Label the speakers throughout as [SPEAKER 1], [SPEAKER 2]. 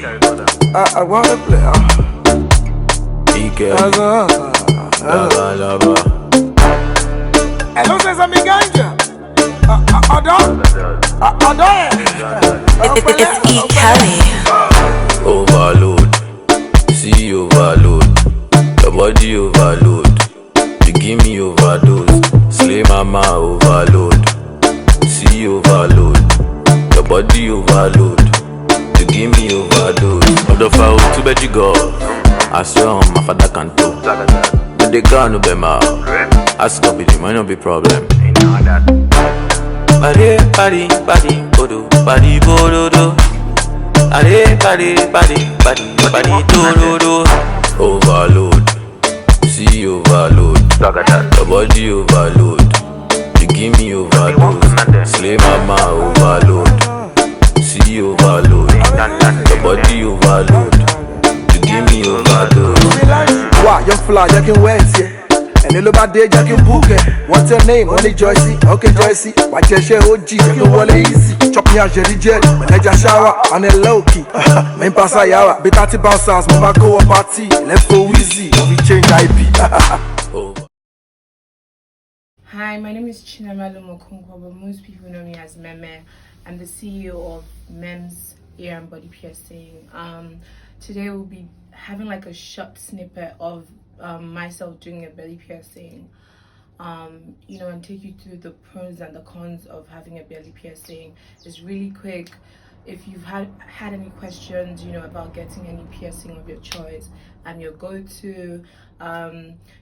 [SPEAKER 1] I wanna play. Hello, there's a miganja.
[SPEAKER 2] It's E. Kelly.
[SPEAKER 3] Overload, see overload, your body overload, you give me overdose, slay mama overload, see overload, your body overload, you give me overdose. Of the foul to bed you go, I swear on my father can't talk. But the gun no be my, ask up it might not be problem. Body, body, body, bodo, body, bodo, do. Body, do, do. Overload, see overload, your body overload, you give me overdose, slay mama overload, see overload, your body overload, you give me overdose.
[SPEAKER 1] Wow, you're fly, you can wait, yeah. And little bad day, you can book it. What's your name? Only Joycey. Okay, Joycey. Watch your share OG, you can walk easy. Chop me out, Jerry Jet. When I just shower, on a low key. Main pass a yawa. Be 30 bouncers, mama go a party. Left for easy, we change IP.
[SPEAKER 4] Hi, my name is Chinamalu Mokunkwa, but most people know me as Meme. I'm the CEO of Mems Ear and Body Piercing. Today we'll be having like a short snippet of myself doing a belly piercing, and take you through the pros and the cons of having a belly piercing. It's really quick. If you've had any questions, about getting any piercing of your choice, I'm your go-to.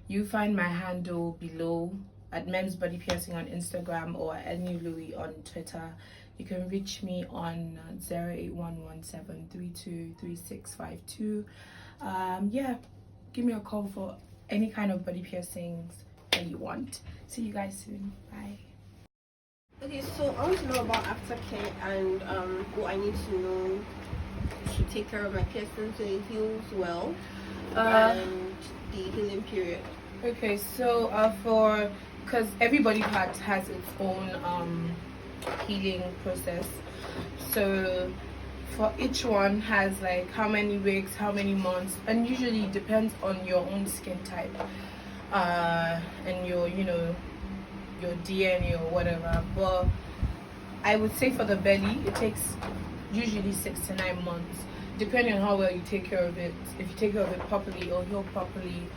[SPEAKER 4] You find my handle below at Mems Body Piercing on Instagram or at Louis on Twitter. You can reach me on 08117323652. Give me a call for any kind of body piercings that you want. See you guys soon. Bye.
[SPEAKER 5] Okay, so I want to know about aftercare and what I need to know to take care of my piercing so it heals well and the healing period.
[SPEAKER 4] Okay, so because every body part has its own healing process. So for each one has like how many weeks, how many months, and usually depends on your own skin type and your DNA or whatever. But I would say for the belly it takes usually 6 to 9 months, depending on how well you take care of it. If you take care of it properly or heal properly,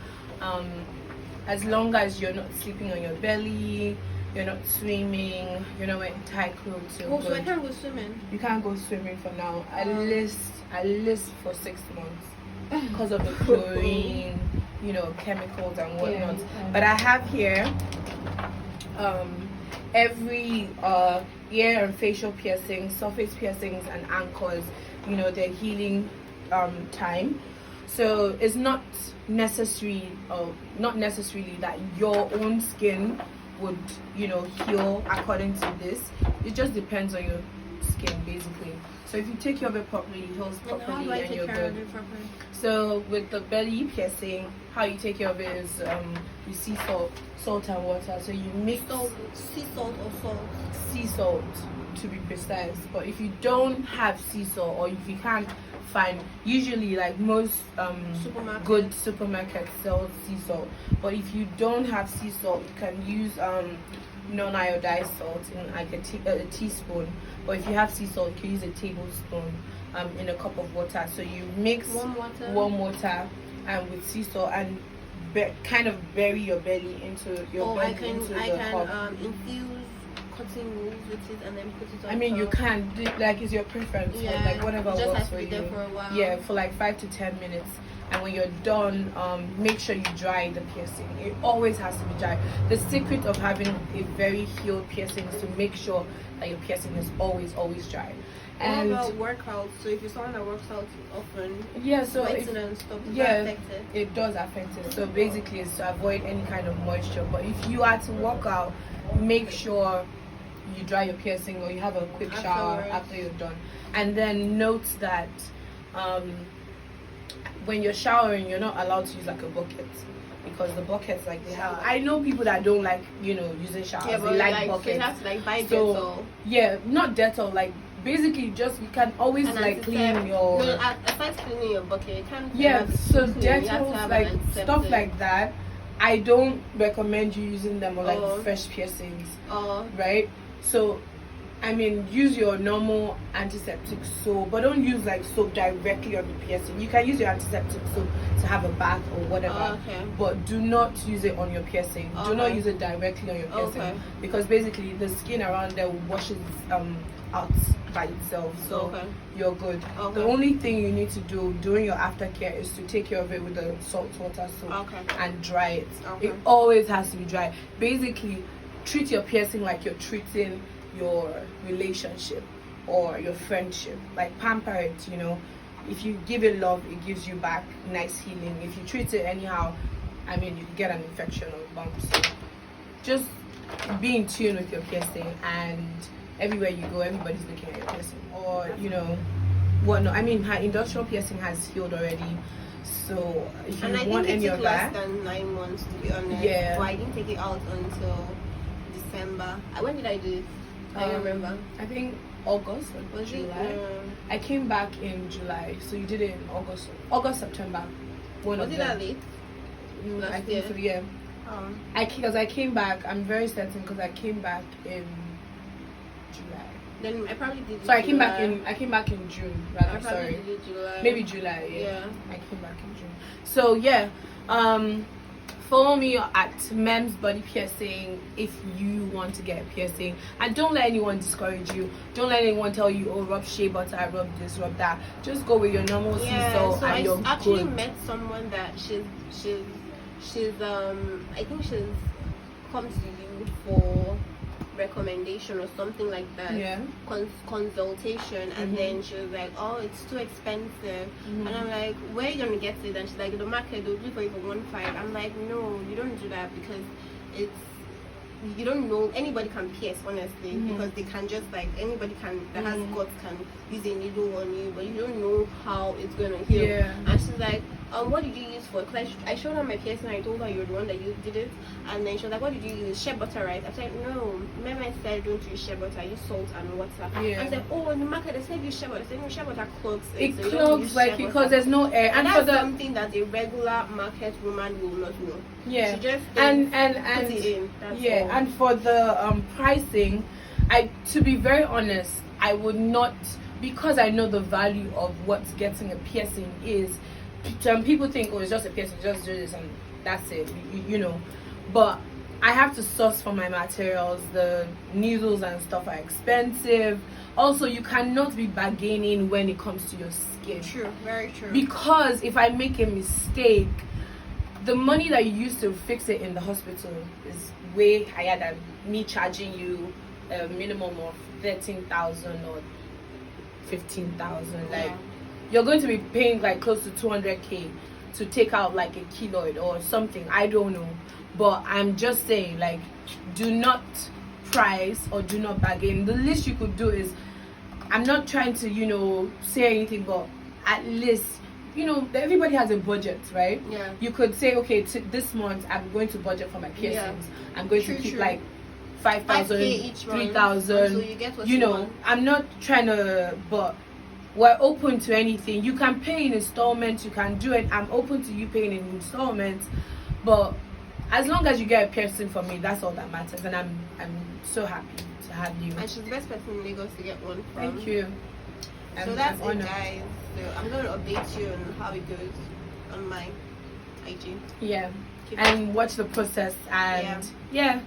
[SPEAKER 4] as long as you're not sleeping on your belly, you're not swimming, you're not wearing tight clothes.
[SPEAKER 5] So I can't go swimming?
[SPEAKER 4] You can't go swimming for now. At least for 6 months because of the chlorine, chemicals and whatnot. But I have here every ear and facial piercings, surface piercings, and anchors. Their healing time. So it's not necessarily that your own skin would heal according to this. It just depends on your skin basically. So if you take care of it properly, it heals properly and you're good. So with the belly piercing, how you take care of it is you sea salt and water. So you mix
[SPEAKER 5] sea salt or salt?
[SPEAKER 4] Sea salt to be precise. But if you don't have sea salt, or if you can't find, usually like most good supermarkets sell sea salt. But if you don't have sea salt, you can use non-iodized salt in like a teaspoon. But if you have sea salt, you can use a tablespoon in a cup of water. So you mix warm water and with sea salt and kind of bury your belly into your belly.
[SPEAKER 5] I can infuse cotton wool with it and then put it on.
[SPEAKER 4] I mean, you can it's your preference.
[SPEAKER 5] Yeah,
[SPEAKER 4] like whatever
[SPEAKER 5] just
[SPEAKER 4] works
[SPEAKER 5] has to
[SPEAKER 4] for
[SPEAKER 5] be
[SPEAKER 4] you.
[SPEAKER 5] there for a while.
[SPEAKER 4] Yeah, for like 5 to 10 minutes. And when you're done, make sure you dry the piercing. It always has to be dry. The secret of having a very healed piercing is to make sure that your piercing is always dry. And
[SPEAKER 5] what about workouts? So if you're someone that works out often,
[SPEAKER 4] sweating
[SPEAKER 5] and stuff, does
[SPEAKER 4] that
[SPEAKER 5] affect it?
[SPEAKER 4] It does affect it. So basically it's to avoid any kind of moisture. But if you are to work out, make sure you dry your piercing or you have a quick shower after you're done. And then note that when you're showering, you're not allowed to use like a bucket, because the buckets they have. I know people that don't like using showers.
[SPEAKER 5] Yeah, but
[SPEAKER 4] they like buckets.
[SPEAKER 5] So you have to buy
[SPEAKER 4] So
[SPEAKER 5] Dettol.
[SPEAKER 4] yeah, not Dettol, basically just you can always
[SPEAKER 5] And
[SPEAKER 4] like clean
[SPEAKER 5] antiseptic.
[SPEAKER 4] your
[SPEAKER 5] No, aside cleaning your bucket, you can't.
[SPEAKER 4] yeah.
[SPEAKER 5] have it
[SPEAKER 4] So
[SPEAKER 5] clean. You have to
[SPEAKER 4] Dettol,
[SPEAKER 5] have
[SPEAKER 4] like
[SPEAKER 5] an
[SPEAKER 4] stuff
[SPEAKER 5] antiseptic.
[SPEAKER 4] like that, I don't recommend you using them on like
[SPEAKER 5] Oh.
[SPEAKER 4] fresh piercings,
[SPEAKER 5] Oh,
[SPEAKER 4] right? So I mean, use your normal antiseptic soap, but don't use like soap directly on the piercing. You can use your antiseptic soap to have a bath or whatever,
[SPEAKER 5] okay.
[SPEAKER 4] but do not use it on your piercing. Do not
[SPEAKER 5] Okay.
[SPEAKER 4] use it directly on your piercing
[SPEAKER 5] Okay.
[SPEAKER 4] because basically the skin around there washes out by itself. So
[SPEAKER 5] Okay.
[SPEAKER 4] you're good.
[SPEAKER 5] Okay.
[SPEAKER 4] The only thing you need to do during your aftercare is to take care of it with a salt water soap
[SPEAKER 5] Okay.
[SPEAKER 4] and dry it.
[SPEAKER 5] Okay.
[SPEAKER 4] It always has to be dry. Basically, treat your piercing like you're treating your relationship or your friendship. Like pamper it, you know. If you give it love, it gives you back nice healing. If you treat it anyhow, I mean, you can get an infection or bumps. So just be in tune with your piercing, and everywhere you go, everybody's looking at your piercing, or you know, whatnot. I mean, her industrial piercing has healed already. So if you
[SPEAKER 5] And I
[SPEAKER 4] want
[SPEAKER 5] think it
[SPEAKER 4] any
[SPEAKER 5] took
[SPEAKER 4] of
[SPEAKER 5] less
[SPEAKER 4] that,
[SPEAKER 5] than 9 months, to be honest.
[SPEAKER 4] Yeah.
[SPEAKER 5] So I didn't take it out until December. When did I do it? I don't remember.
[SPEAKER 4] I think August or
[SPEAKER 5] Was
[SPEAKER 4] July.
[SPEAKER 5] it?
[SPEAKER 4] I came back in July, so you did it in August, September. One
[SPEAKER 5] Was
[SPEAKER 4] of
[SPEAKER 5] it
[SPEAKER 4] them.
[SPEAKER 5] that late?
[SPEAKER 4] I
[SPEAKER 5] last
[SPEAKER 4] think
[SPEAKER 5] year?
[SPEAKER 4] so. Yeah. Because I came back. I'm very certain because I came back in July.
[SPEAKER 5] Then I probably did it.
[SPEAKER 4] So I came back
[SPEAKER 5] July.
[SPEAKER 4] in June.
[SPEAKER 5] I
[SPEAKER 4] Rather,
[SPEAKER 5] probably
[SPEAKER 4] sorry.
[SPEAKER 5] did it July.
[SPEAKER 4] Maybe July. Yeah.
[SPEAKER 5] Yeah.
[SPEAKER 4] I came back in June. So yeah. Follow me at Mems Body Piercing if you want to get a piercing, and don't let anyone discourage you. Don't let anyone tell you, oh, rub shea butter, rub this, rub that. Just go with your normal sea salt,
[SPEAKER 5] So
[SPEAKER 4] and
[SPEAKER 5] I
[SPEAKER 4] you're
[SPEAKER 5] actually
[SPEAKER 4] good.
[SPEAKER 5] met someone that she's I think she's come to you for recommendation or something like that.
[SPEAKER 4] Yeah.
[SPEAKER 5] Consultation, and
[SPEAKER 4] Mhm.
[SPEAKER 5] then she was like, oh, it's too expensive.
[SPEAKER 4] Mhm.
[SPEAKER 5] And I'm like, where are you gonna get it? And she's like, the market, they'll do for you for 1.5. I'm like, no, you don't do that, because it's, you don't know, anybody can pierce, honestly,
[SPEAKER 4] Mhm.
[SPEAKER 5] because they can just like, anybody can that has
[SPEAKER 4] Mhm.
[SPEAKER 5] guts can use a needle on you, but you don't know how it's gonna heal.
[SPEAKER 4] Yeah.
[SPEAKER 5] And she's like, what did you use for it? 'Cause I showed her my piercing. I told her you're the one that you did it, and then she was like, what did you use? Shea butter, right? I said, no, Mama said don't use shea butter, use salt and water.
[SPEAKER 4] Yeah.
[SPEAKER 5] I said, oh, in the market they said use shea butter. I said, no, shea butter clogs
[SPEAKER 4] It
[SPEAKER 5] so you don't
[SPEAKER 4] clogs
[SPEAKER 5] use
[SPEAKER 4] like
[SPEAKER 5] shea
[SPEAKER 4] because
[SPEAKER 5] butter.
[SPEAKER 4] there's no air,
[SPEAKER 5] And
[SPEAKER 4] and for
[SPEAKER 5] that's
[SPEAKER 4] the
[SPEAKER 5] something that a regular market woman will not know.
[SPEAKER 4] yeah,
[SPEAKER 5] She just
[SPEAKER 4] and
[SPEAKER 5] put it in. That's
[SPEAKER 4] yeah,
[SPEAKER 5] all.
[SPEAKER 4] and for the pricing, to be very honest, I would not, because I know the value of what getting a piercing is. Some people think, oh, it's just a piercing, just do this and that's it, you know. But I have to source for my materials. The needles and stuff are expensive. Also, you cannot be bargaining when it comes to your skin.
[SPEAKER 5] True, very true.
[SPEAKER 4] Because if I make a mistake, the money that you use to fix it in the hospital is way higher than me charging you a minimum of 13,000 or 15,000. Like,
[SPEAKER 5] Yeah.
[SPEAKER 4] you're going to be paying like close to 200k to take out like a keloid or something. I don't know, but I'm just saying, like, do not price or do not bargain. The least you could do is, I'm not trying to, you know, say anything, but at least, you know, everybody has a budget, right?
[SPEAKER 5] Yeah.
[SPEAKER 4] You could say, okay, this month I'm going to budget for my piercings. I'm going
[SPEAKER 5] True,
[SPEAKER 4] to keep
[SPEAKER 5] true.
[SPEAKER 4] like 5,000,
[SPEAKER 5] 5K each month,
[SPEAKER 4] 3,000.
[SPEAKER 5] so you get what
[SPEAKER 4] you
[SPEAKER 5] you
[SPEAKER 4] know,
[SPEAKER 5] want.
[SPEAKER 4] I'm not trying to, but we're open to anything. You can pay in installments. You can do it. I'm open to you paying in installments, but as long as you get a piercing from me, that's all that matters. And I'm so happy to have you.
[SPEAKER 5] And she's the best person in Lagos to get one from.
[SPEAKER 4] Thank you.
[SPEAKER 5] So that's
[SPEAKER 4] I'm
[SPEAKER 5] it,
[SPEAKER 4] honored.
[SPEAKER 5] guys. So I'm going to update you on how it goes on my IG.
[SPEAKER 4] Yeah,
[SPEAKER 5] Keep
[SPEAKER 4] and watch the process, and yeah,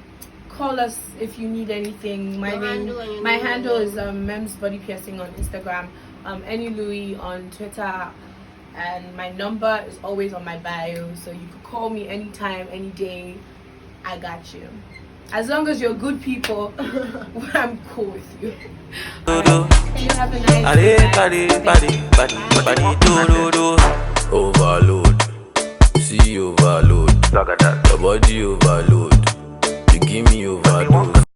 [SPEAKER 4] call us if you need anything. My
[SPEAKER 5] Your
[SPEAKER 4] name,
[SPEAKER 5] handle and your
[SPEAKER 4] my
[SPEAKER 5] name
[SPEAKER 4] handle
[SPEAKER 5] again.
[SPEAKER 4] is Mems Body Piercing on Instagram, Any Louis on Twitter, and my number is always on my bio, so you could call me anytime, any day. I got you. As long as you're good people, I'm cool with you. Alright, you have a nice day.
[SPEAKER 3] Overload. See overload. Your body overload. You give me overdose.